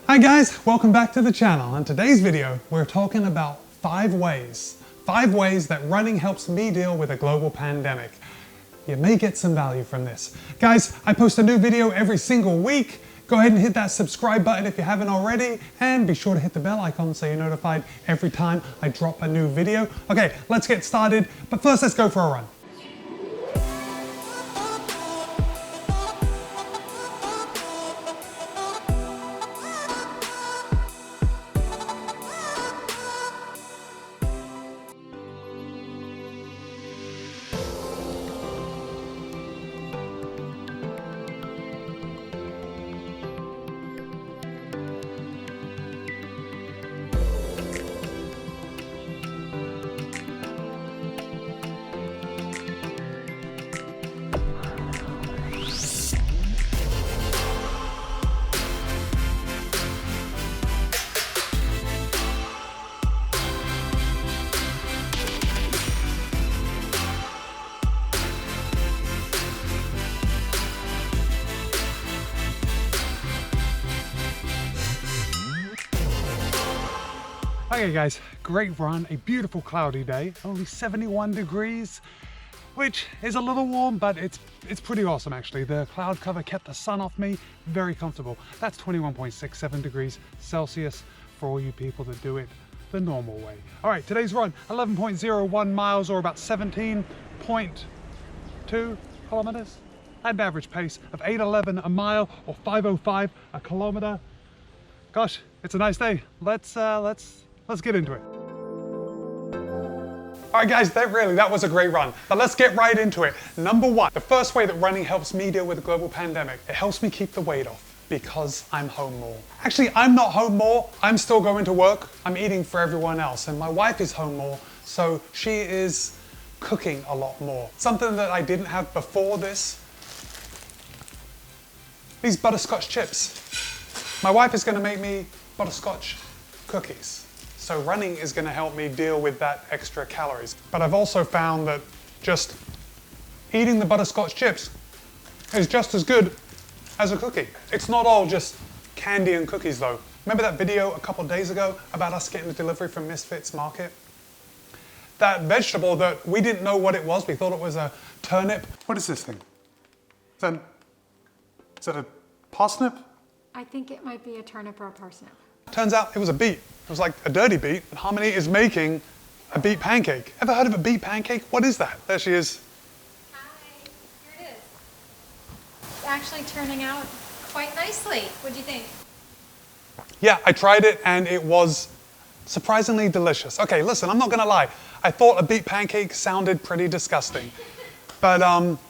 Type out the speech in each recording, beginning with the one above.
Hi guys, welcome back to the channel. In today's video, we're talking about 5 ways that running helps me deal with a global pandemic. You may get some value from this. Guys, I post a new video every single week. Go ahead and hit that subscribe button if you haven't already, and be sure to hit the bell icon so you're notified every time I drop a new video. Okay, let's get started, but first let's go for a run. Okay guys, great run, a beautiful cloudy day, only 71 degrees, which is a little warm, but it's pretty awesome actually. The cloud cover kept the sun off me, very comfortable. That's 21.67 degrees Celsius for all you people that do it the normal way. All right, today's run, 11.01 miles or about 17.2 kilometers. I had an average pace of 8:11 a mile or 5:05 a kilometer. Gosh, it's a nice day. Let's get into it. All right guys, that was a great run, but let's get right into it. Number 1, the first way that running helps me deal with the global pandemic, it helps me keep the weight off because I'm home more. Actually, I'm not home more, I'm still going to work, I'm eating for everyone else, and my wife is home more, so she is cooking a lot more. Something that I didn't have before this, these butterscotch chips. My wife is gonna make me butterscotch cookies. So running is going to help me deal with that extra calories. But I've also found that just eating the butterscotch chips is just as good as a cookie. It's not all just candy and cookies though. Remember that video a couple days ago about us getting a delivery from Misfits Market? That vegetable that we didn't know what it was, we thought it was a turnip. What is this thing? Is that a parsnip? I think it might be a turnip or a parsnip. Turns out it was a beet. It was like a dirty beet, and Harmony is making a beet pancake. Ever heard of a beet pancake? What is that? There she is. Hi, here it is. It's actually turning out quite nicely. What do you think? Yeah, I tried it and it was surprisingly delicious. Okay, listen, I'm not gonna lie. I thought a beet pancake sounded pretty disgusting. But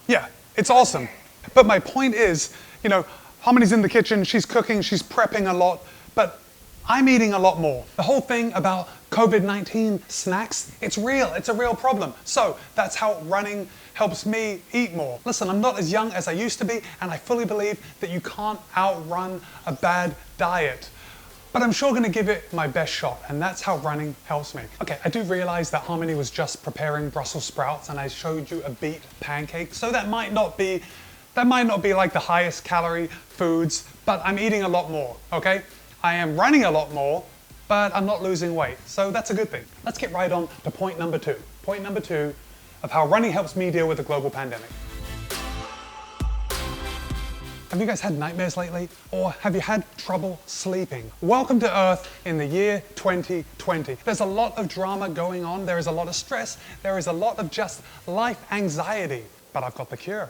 yeah, it's awesome. But my point is, you know, Harmony's in the kitchen, she's cooking, she's prepping a lot, but I'm eating a lot more. The whole thing about COVID-19 snacks, it's real, it's a real problem. So that's how running helps me eat more. Listen, I'm not as young as I used to be, and I fully believe that you can't outrun a bad diet. But I'm sure gonna give it my best shot, and that's how running helps me. Okay, I do realize that Harmony was just preparing Brussels sprouts, and I showed you a beet pancake, so that might not be like the highest calorie foods, but I'm eating a lot more, okay? I am running a lot more, but I'm not losing weight, so that's a good thing. Let's get right on to point number 2. Point number 2 of how running helps me deal with the global pandemic. Have you guys had nightmares lately? Or have you had trouble sleeping? Welcome to Earth in the year 2020. There's a lot of drama going on, there is a lot of stress, there is a lot of just life anxiety, but I've got the cure.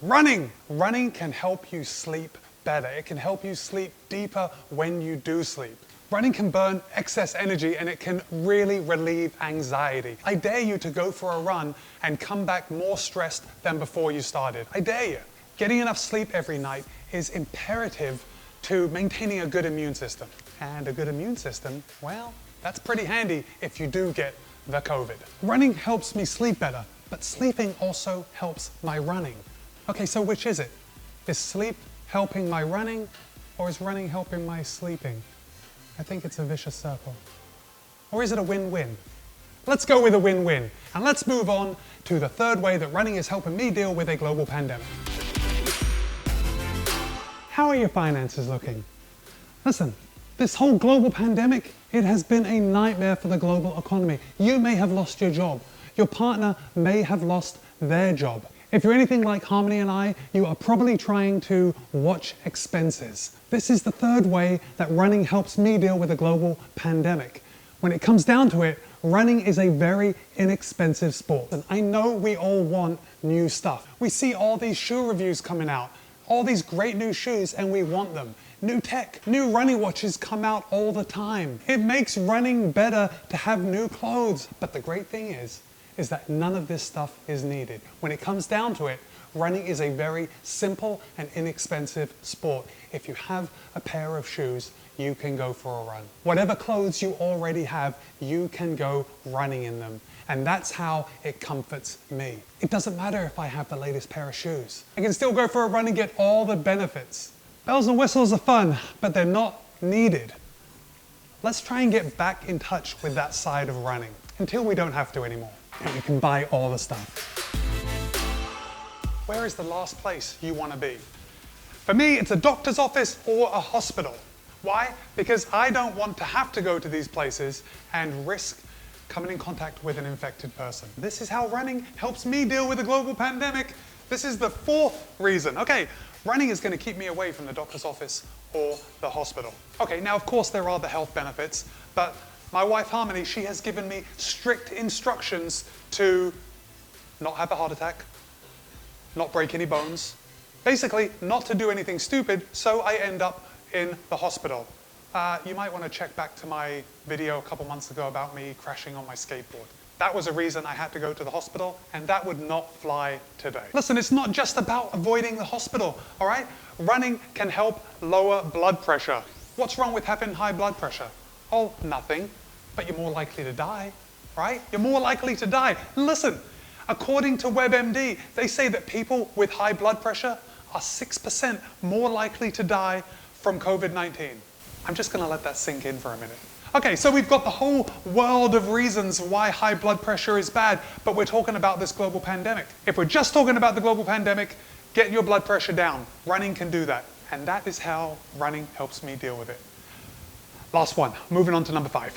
Running! Running can help you sleep better. It can help you sleep deeper when you do sleep. Running can burn excess energy and it can really relieve anxiety. I dare you to go for a run and come back more stressed than before you started. I dare you. Getting enough sleep every night is imperative to maintaining a good immune system. And a good immune system, well, that's pretty handy if you do get the COVID. Running helps me sleep better, but sleeping also helps my running. Okay, so which is it? Is sleep helping my running, or is running helping my sleeping? I think it's a vicious circle. Or is it a win-win? Let's go with a win-win, and let's move on to the third way that running is helping me deal with a global pandemic. How are your finances looking? Listen, This whole global pandemic, it has been a nightmare for the global economy. You may have lost your job. Your partner may have lost their job. If you're anything like Harmony and I, you are probably trying to watch expenses. This is the third way that running helps me deal with a global pandemic. When it comes down to it, running is a very inexpensive sport. And I know we all want new stuff. We see all these shoe reviews coming out, all these great new shoes, and we want them. New tech, new running watches come out all the time. It makes running better to have new clothes. But the great thing is that none of this stuff is needed. When it comes down to it, running is a very simple and inexpensive sport. If you have a pair of shoes, you can go for a run. Whatever clothes you already have, you can go running in them. And that's how it comforts me. It doesn't matter if I have the latest pair of shoes. I can still go for a run and get all the benefits. Bells and whistles are fun, but they're not needed. Let's try and get back in touch with that side of running until we don't have to anymore. And we can buy all the stuff. Where is the last place you want to be? For me, it's a doctor's office or a hospital. Why? Because I don't want to have to go to these places and risk coming in contact with an infected person. This is how running helps me deal with a global pandemic. This is the fourth reason. Okay, running is going to keep me away from the doctor's office or the hospital. Okay, now of course there are the health benefits, but my wife Harmony, she has given me strict instructions to not have a heart attack, not break any bones, basically not to do anything stupid, so I end up in the hospital. You might want to check back to my video a couple months ago about me crashing on my skateboard. That was a reason I had to go to the hospital, and that would not fly today. Listen, it's not just about avoiding the hospital, all right? Running can help lower blood pressure. What's wrong with having high blood pressure? Oh, nothing, but you're more likely to die, right? You're more likely to die. Listen, according to WebMD, they say that people with high blood pressure are 6% more likely to die from COVID-19. I'm just going to let that sink in for a minute. Okay, so we've got the whole world of reasons why high blood pressure is bad, but we're talking about this global pandemic. If we're just talking about the global pandemic, get your blood pressure down. Running can do that. And that is how running helps me deal with it. Last one, moving on to number 5.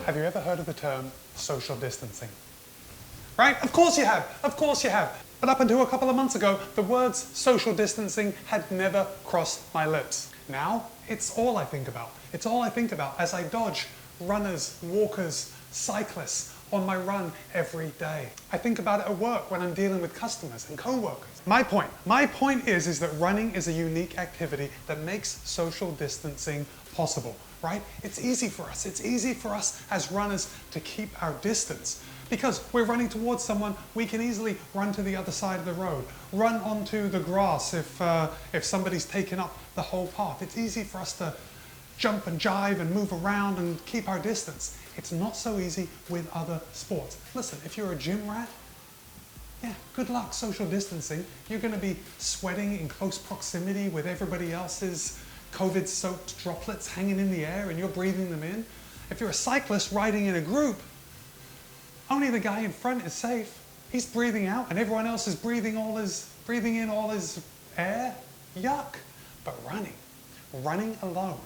Have you ever heard of the term social distancing? Right? Of course you have. Of course you have. But up until a couple of months ago, the words social distancing had never crossed my lips. Now, it's all I think about. It's all I think about as I dodge runners, walkers, cyclists on my run every day. I think about it at work when I'm dealing with customers and co-workers. My point is that running is a unique activity that makes social distancing possible, right? It's easy for us. It's easy for us as runners to keep our distance. Because we're running towards someone, we can easily run to the other side of the road, run onto the grass if somebody's taken up the whole path. It's easy for us to jump and jive and move around and keep our distance. It's not so easy with other sports. Listen, if you're a gym rat, yeah, good luck social distancing. You're going to be sweating in close proximity with everybody else's COVID-soaked droplets hanging in the air and you're breathing them in. If you're a cyclist riding in a group, only the guy in front is safe. He's breathing out and everyone else is breathing in all his air. Yuck. But running alone,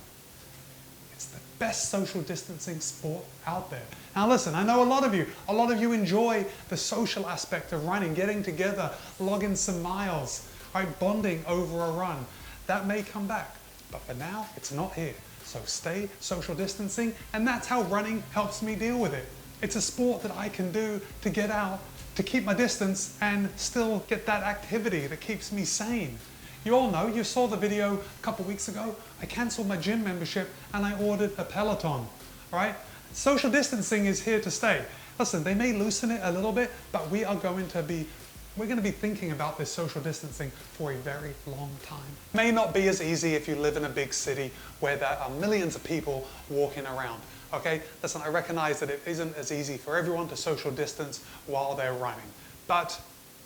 it's the best social distancing sport out there. Now listen, I know a lot of you enjoy the social aspect of running, getting together, logging some miles, right, bonding over a run. That may come back, but for now, it's not here. So stay social distancing, and that's how running helps me deal with it. It's a sport that I can do to get out, to keep my distance, and still get that activity that keeps me sane. You all know, you saw the video a couple weeks ago, I cancelled my gym membership and I ordered a Peloton, right? Social distancing is here to stay. Listen, they may loosen it a little bit, but we're going to be thinking about this social distancing for a very long time. It may not be as easy if you live in a big city where there are millions of people walking around. Okay, listen, I recognize that it isn't as easy for everyone to social distance while they're running, but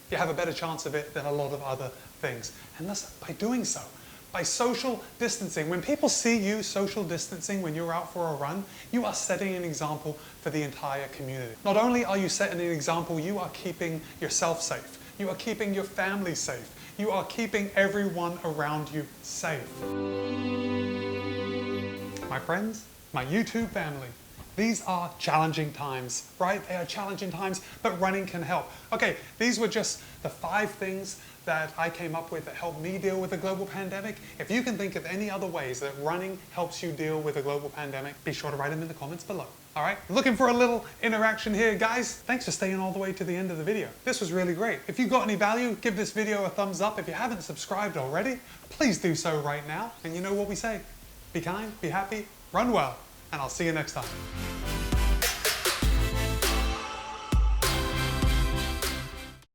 you have a better chance of it than a lot of other things. And listen, by doing so, by social distancing, when people see you social distancing when you're out for a run, you are setting an example for the entire community. Not only are you setting an example, you are keeping yourself safe. You are keeping your family safe. you are keeping everyone around you safe. My friends, my YouTube family, these are challenging times, right? They are challenging times, but running can help. Okay, these were just the 5 things that I came up with that helped me deal with the global pandemic. If you can think of any other ways that running helps you deal with a global pandemic, be sure to write them in the comments below. All right, looking for a little interaction here, guys. Thanks for staying all the way to the end of the video. This was really great. If you got any value, give this video a thumbs up. If you haven't subscribed already, please do so right now. And you know what we say, be kind, be happy, run well, and I'll see you next time.